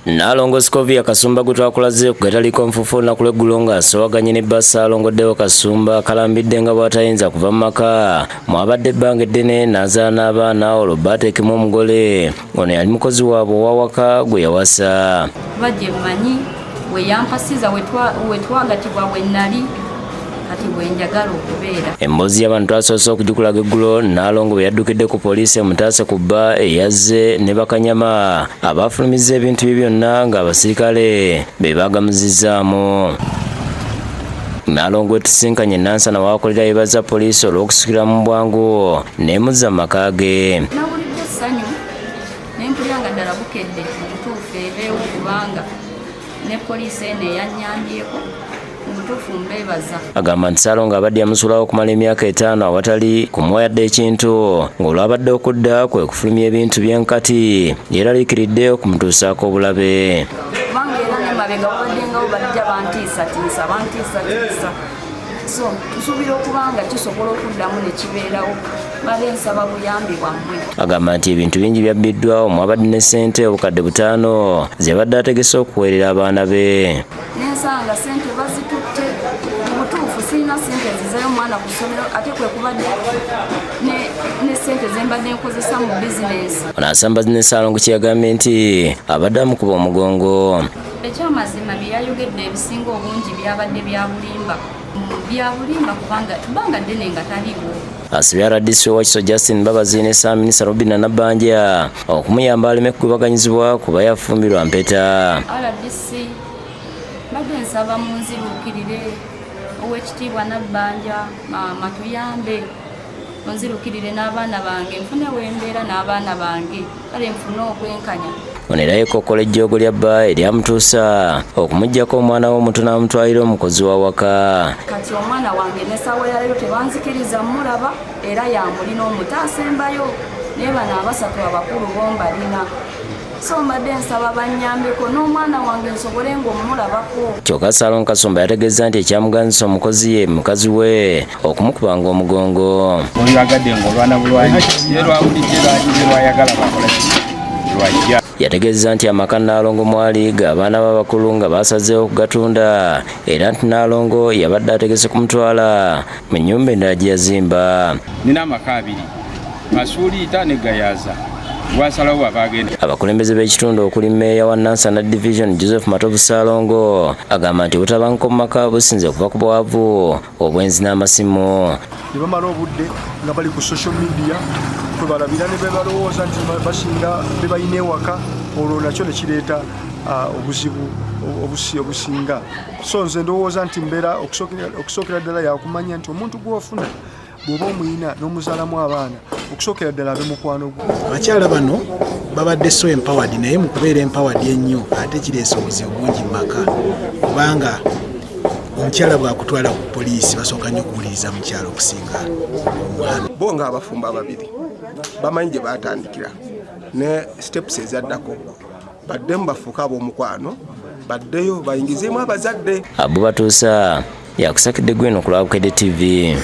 Nalongo Scovia Kasumba gutwakulaze kugataliko nfufu na kuleggulo nga asowaganye ne basa alongoddewo Kasumba kalambidde nga bw'atayinza kuva mu maka mwabadde ebbanga eddene n'azaala n'abaana olwo baateekemu omugole ono yali mukozi waabwe owawaka gwe yawasa. Bajje mmanyi we yampasiza we twagatibwa we nnali kati bwe njagala okubeera. Emboozi y'abantu twasoose okugikulaga eggulo Nalongo bwe yaddukidde ku poliisi emutaase ku bba eyazze ne bakanyama abaafulumizza ebintu bye byonna ng'abasirikale be baagamuzizzaamu. Nalongo wetusinkanye Nansana waakolera yeebaza poliisi olw'okusikira mu bwangu n'emuzza mu maka ge. Nawulidde essanyu ne mpulira nga ddala bukedde obutuufu ebeewo kubanga ne poliisi eno eyannyambyeko obutuufu mbeebaza. Agamba nti Nalongo abadde yamusulawo okumala emyaka 5 awatali kumuwayadde ekintu ng'olwabadde okudda kwe kufulumya ebintu by'enkati yeeraliikiridde okumutuusaako obulabe. Kubanga era ne mabega babaddengawo bajja bantiisatiisa so tusuubira okuba nga kisobola okuddamu ne kibeerawo bale nsaba buyambi bwammwe. Agamba nti ebintu bingi byabbiddwawo mwabadde ne ssente obukadde 5 ze badde ategese okuweerera abaana be. Nensanga ssente bazitutte obutuufu sirina ssente nzizayo omwana ku ssomero ate kwe kubadde ne ssente ze mbadde nkozesa mu bizinensi. Ono asamba ne Nalongo kye yagambye nti abadde amukuba omugongo. Ekyamazima bye yayogedde ebisinga obungi byabadde bya bulimba kubanga ddene nga taliwo. Asibye RDC Wakiso Justin Babazi ne Saaminisa Robina Nabbanja okumuyamba aleme kugubaganyizibwa kuba yafumbirwa mpeta. RDC badde nsaba munzirukirire Oweekitiibwa Nabbanja matuyambe munzirukirire n'abaana bange nfune wembeera n'abaana bange kale nfune okwenkanya. Ono era yeekokkola ejjoogo lya bba eryamutuusa okumuggyako omwana we omuto n'amutwalira omukozi w'awaka. Kati omwana wange n'essawa ya leero tebanzikiriza mmulaba era yamulina omuto asembayo naye bano abasatu abakulu bombalina. So mbadde nsaba bannyambeko n'omwana wange nsobole ng'omulabako. Kyokka Nalongo Kasumba yategeeza nti ekyamuganzisa omukozi ye mukazi we okumukubanga omugongo. Oyo agadde ng'olwana bulwanyi ye lwawulidde lwagize lwayagala bakola lwajja. Yategeeza nti amaka Nalongo mwali g'abaana b'abakulu nga baasazeewo okugatunda era nti Nalongo yabadde ategese kumutwala mu nnyumba endala gye yazimba. Nina amaka 2 Masuuliita ne Gayaza. Abakulembeze b'ekitundu okuli Mmeeya wa Nansana Division Joseph Matovu Nalongo agamba nti obutabanguko mu maka businze okuva ku bwavu obwenzi n'amasimu. Ne bamala obudde nga bali ku social media kwe balabira ne bebalowooza nti basinga be balina ewaka olwo nakyo ne kireeta obuzibu obusinga. So nze ndowooza nti mbeera okusookera ddala yakumanya nti omuntu gw'ofuna bw'oba omuyina n'omuzaalamu abaana okusookera ddala abe mukwano gwe. Abakyala bano babadde so empowered naye mu kubeera empowered ennyo ate kireese obuzibu bungi mu maka kubanga omukyala bw'akutwala ku poliisi basooka nnyo okuwuliriza mukyala okusinga omwana. Bo nga abafumba ababiri bamanyi gye baatandikira ne steps ezaddako baddemu bafuuka ab'omukwano baddeyo bayingizeemu abazadde. Abo batuusa yakusakidde Gweno ku Lwabukedde TV.